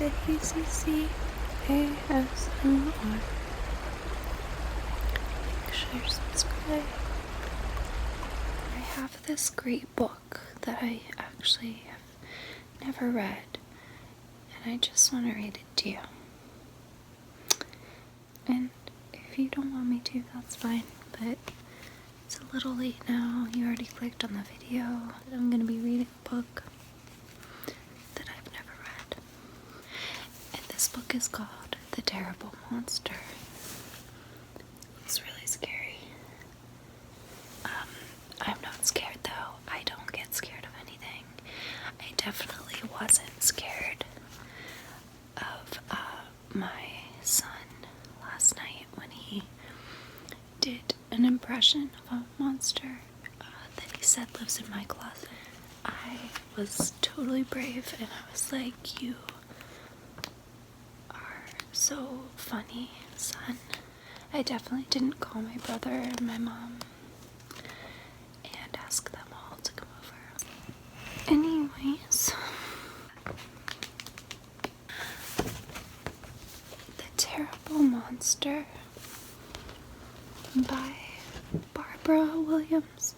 ASMR. Make sure you subscribe. I have this great book that I actually have never read, and I just want to read it to you. And if you don't want me to, that's fine, but it's a little late now. You already clicked on the video that I'm going to be reading a book that I've never read. And this book is called The Terrible Monster. It's really scary. I'm not scared though. I don't get scared of anything. I definitely wasn't scared of my son last night when he did an impression of a monster that he said lives in my closet. I was totally brave and I was like, "You are so funny, son." I definitely didn't call my brother and my mom and ask them all to come over. Anyways, The Terrible Monster by Barbara Williams,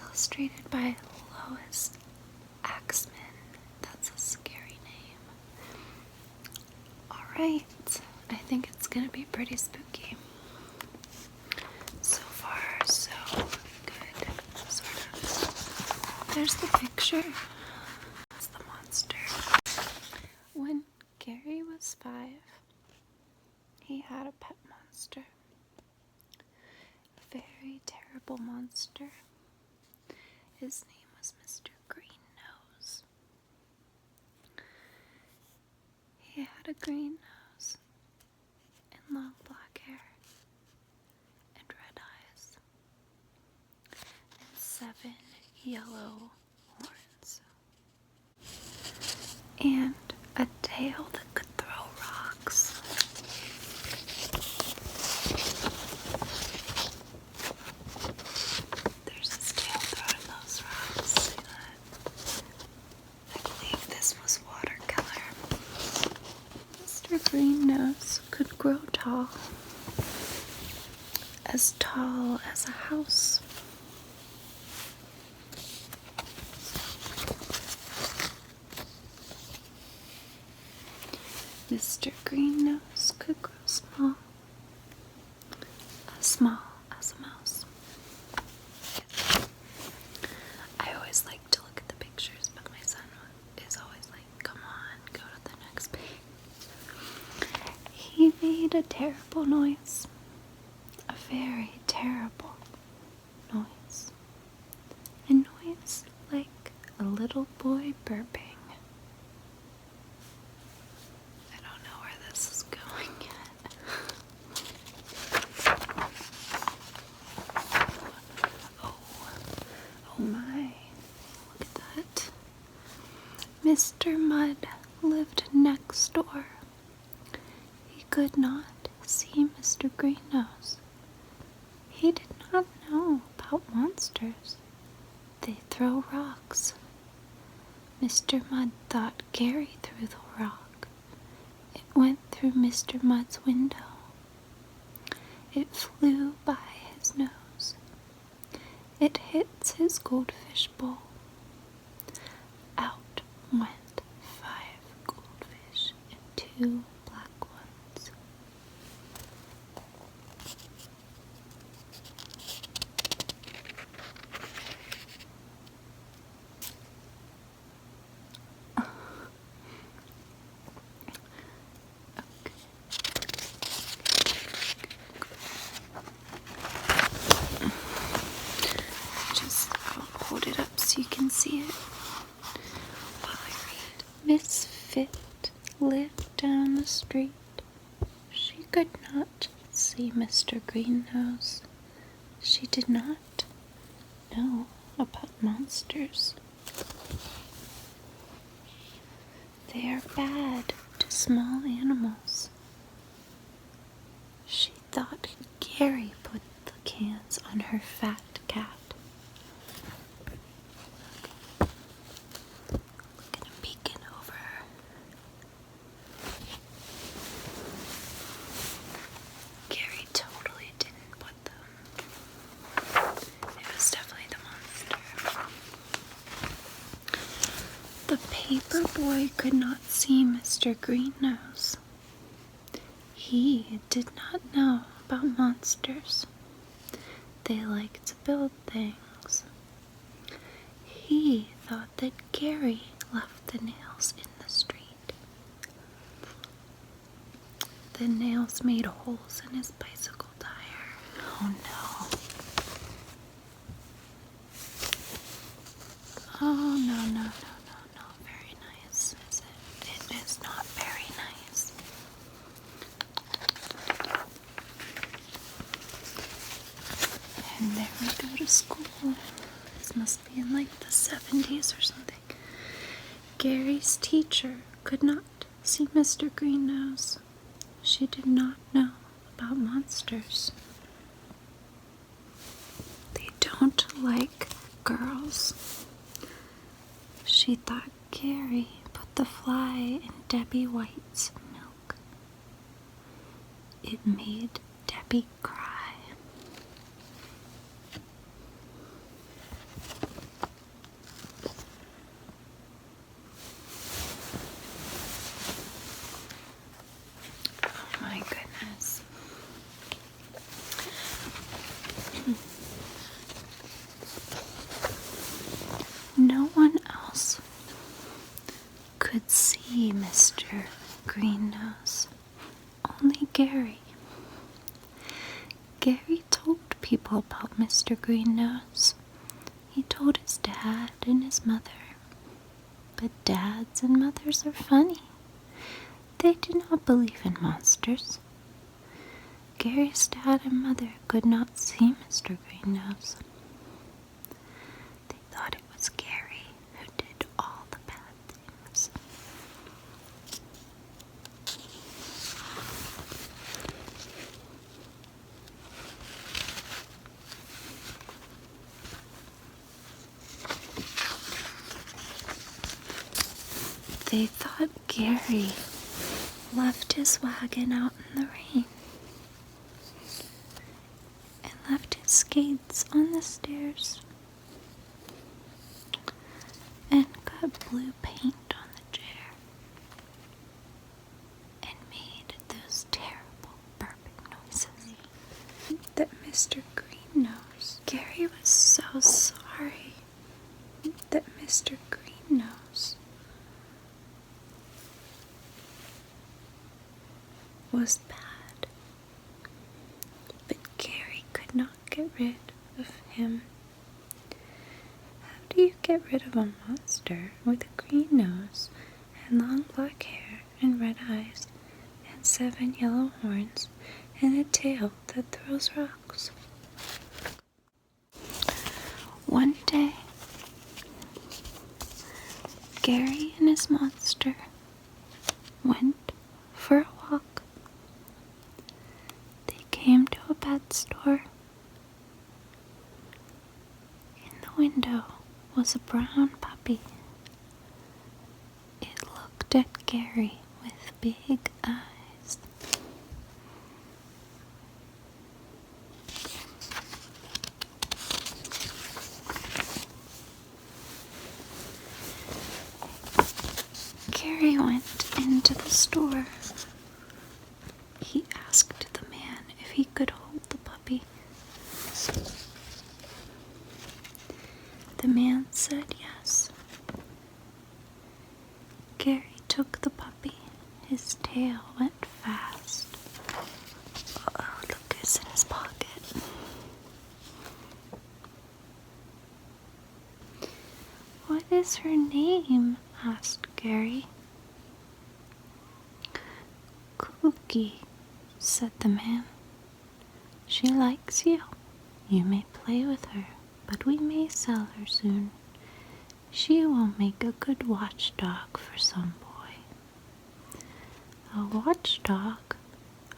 illustrated by Lois Axman. That's a scary name. Alright, I think it's gonna be pretty spooky. So far, so good, sort of. There's the picture. That's the monster. When Gary was 5, he had a pet monster. A very terrible monster. His name was Mr. Green Nose. He had a green nose and long black hair and red eyes and 7 yellow horns and a tail that could throw rocks. There's his tail throwing those rocks. See that? I believe this was watercolor. Mr. Green Nose could grow tall as a house. Mr. Green Nose could grow small as a mouse. I always like to look at the pictures, but my son is always like, "Come on, go to the next page." He made a terrible noise. A very terrible noise. A noise like a little boy burping. I don't know where this is going yet. Oh my. Look at that. Mr. Mud lived next door. He could not see Mr. Green Nose. He did not know about monsters. They throw rocks. Mr. Mud thought Gary threw the rock. It went through Mr. Mud's window. It flew by his nose. It hits his goldfish bowl. Out went 5 goldfish and 2 black ones. I'll hold it up so you can see it while I read. Miss Fit lived down the street. She could not see Mr. Green Nose. She did not know about monsters. They are bad to small animals. She thought Gary put the cans on her fat cat. Look at him peeking over her. paper boy could not see Mr. Green-Nose. He did not know about monsters. They like to build things. He thought that Gary left the nails in the street. The nails made holes in his bicycle tire. Oh no. Oh no. Very nice, is it? It is not very nice. And there we go to school. This must be in like the 70s or something. Gary's teacher could not see Mr. Green-Nose. She did not know about monsters. They don't like girls. She thought Gary put the fly in Debbie White's milk. It made Debbie cry. Oh my goodness. No one else could see Mr. Green-Nose. Only Gary. Gary told people about Mr. Green-Nose. He told his dad and his mother. But dads and mothers are funny. They do not believe in monsters. Gary's dad and mother could not see Mr. Green-Nose. They thought it was Gary who did all the bad things. They thought Gary left his wagon out in the rain and left his skates on the stairs and got blue paint on the chair and made those terrible burping noises. That Mr. Green-Nose, Gary was so sorry that Mr. Green-Nose was bad, but Gary could not get rid of him. How do you get rid of a monster with a green nose and long black hair and red eyes and 7 yellow horns and a tail that throws rocks? One day, Gary and his monster went for a walk. Came to a pet store. In the window was a brown puppy. It looked at Gary with big eyes. Gary went into the store. He asked the man if he could hold the puppy. The man said yes. Gary took the puppy. His tail went fast. Oh, look, it's in his pocket. What is her name? Asked Gary. Cookie, said the man. She likes you. You may play with her, but we may sell her soon. She will make a good watchdog for some boy. A watchdog?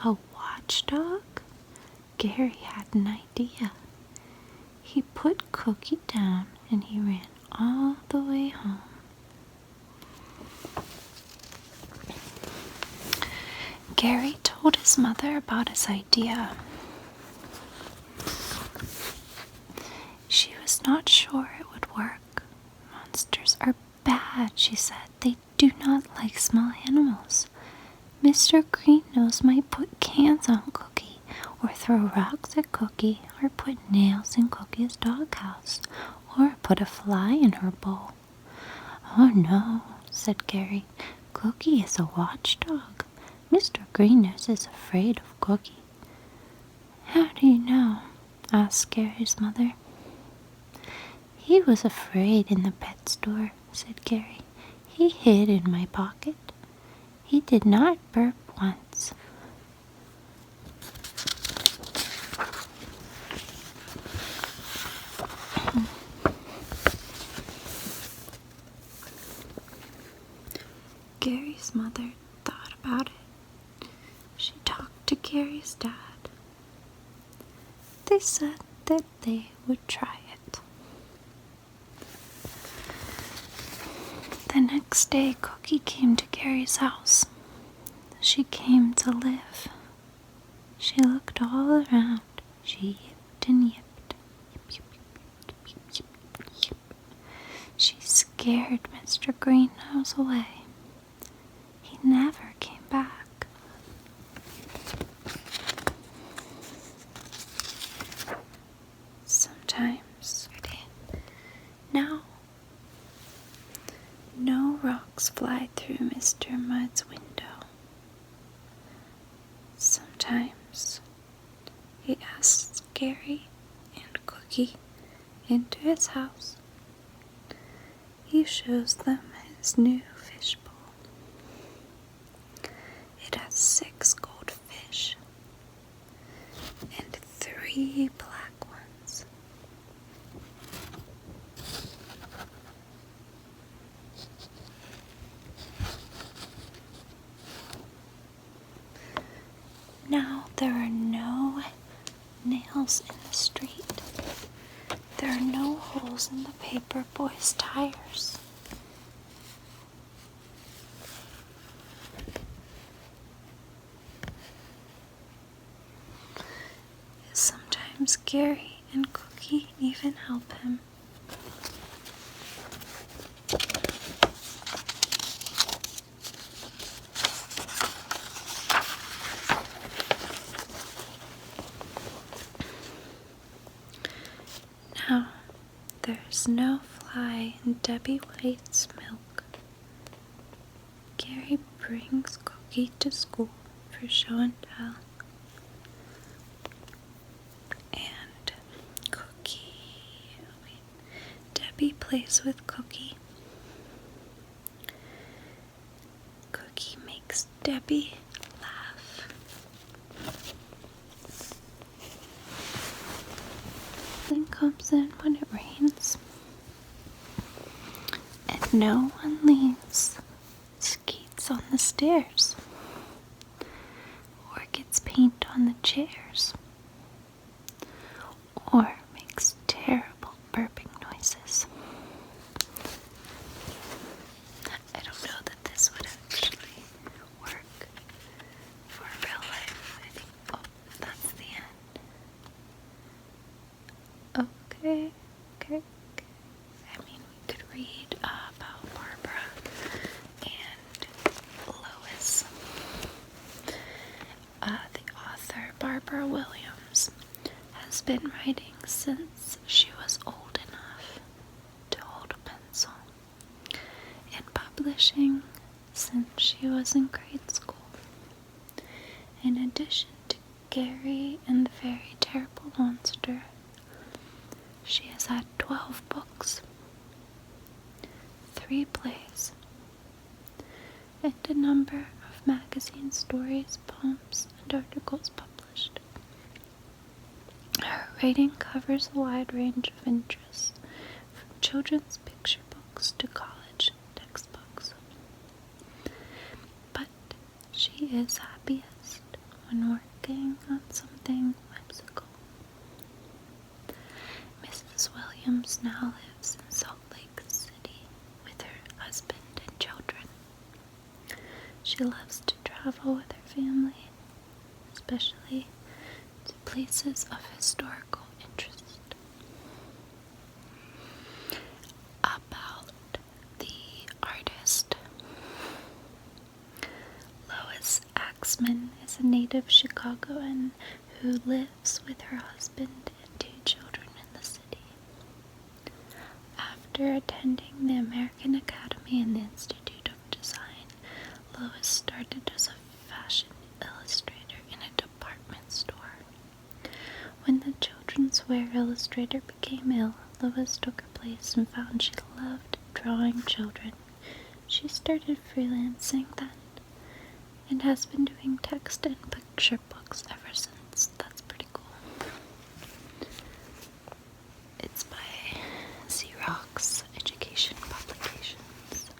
A watchdog? Gary had an idea. He put Cookie down and he ran all the way home. Gary told his mother about his idea. She was not sure it would work. Monsters are bad bad, she said. They do not like small animals. Mr. Greennose might put cans on Cookie, or throw rocks at Cookie, or put nails in Cookie's doghouse, or put a fly in her bowl. Oh no, said Gary. Cookie is a watchdog. Mr. Greennose is afraid of Cookie. How do you know? Asked Gary's mother. He was afraid in the pet store, said Gary. He hid in my pocket. He did not burp once. Gary's mother thought about it. She talked to Gary's dad. They said that they would try it. The next day, Cookie came to Gary's house. She came to live. She looked all around. She yipped and yipped. Yip, yip, yip, yip, yip, yip, yip. She scared Mr. Greenhouse away. He never came back. Sometimes, now, no rocks fly through Mr. Mud's window. Sometimes he asks Gary and Cookie into his house. He shows them his new fish bowl. It has 6 goldfish and 3 black ones. Now there are no nails in the street. There are no holes in the paper boy's tires. Sometimes Gary and Cookie even help him. Now, there's no fly in Debbie White's milk. Gary brings Cookie to school for show and tell. And Debbie plays with Cookie. Cookie makes Debbie laugh. Then comes in when it rains, and no one leaves skates on the stairs or gets paint on the chairs or makes terrible burping noises. I don't know that this would actually work for real life. I think, oh, that's the end. Okay. I mean, we could read about Barbara and Lois. The author, Barbara Williams, has been writing since she was old enough to hold a pencil, and publishing since she was in grade school. In addition to Gary and the Very Terrible Monster, she has had 12 books, 3 plays, and a number of magazine stories, poems, and articles published. Her writing covers a wide range of interests, from children's picture books to college textbooks. But she is happiest when working on something whimsical. Mrs. Williams now lives in Salt Lake City with her husband and children. She loves to travel with her family, especially to places of historical interest. About the art Waxman is a native Chicagoan who lives with her husband and 2 children in the city. After attending the American Academy and the Institute of Design, Lois started as a fashion illustrator in a department store. When the children's wear illustrator became ill, Lois took her place and found she loved drawing children. She started freelancing then and has been doing text and picture books ever since. That's pretty cool. It's by Xerox Education Publications.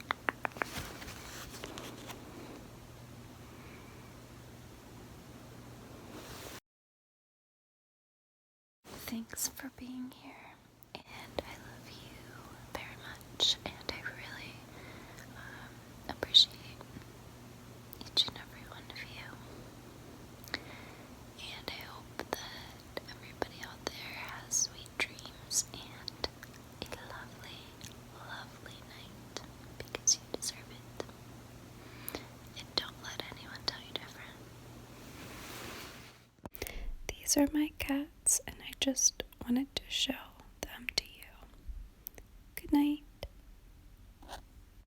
Thanks for being here, and I love you very much, and I really appreciate each and every one of you. And I hope that everybody out there has sweet dreams and a lovely, lovely night, because you deserve it. And don't let anyone tell you different. These are my cats, and I just wanted to show them to you. Good night.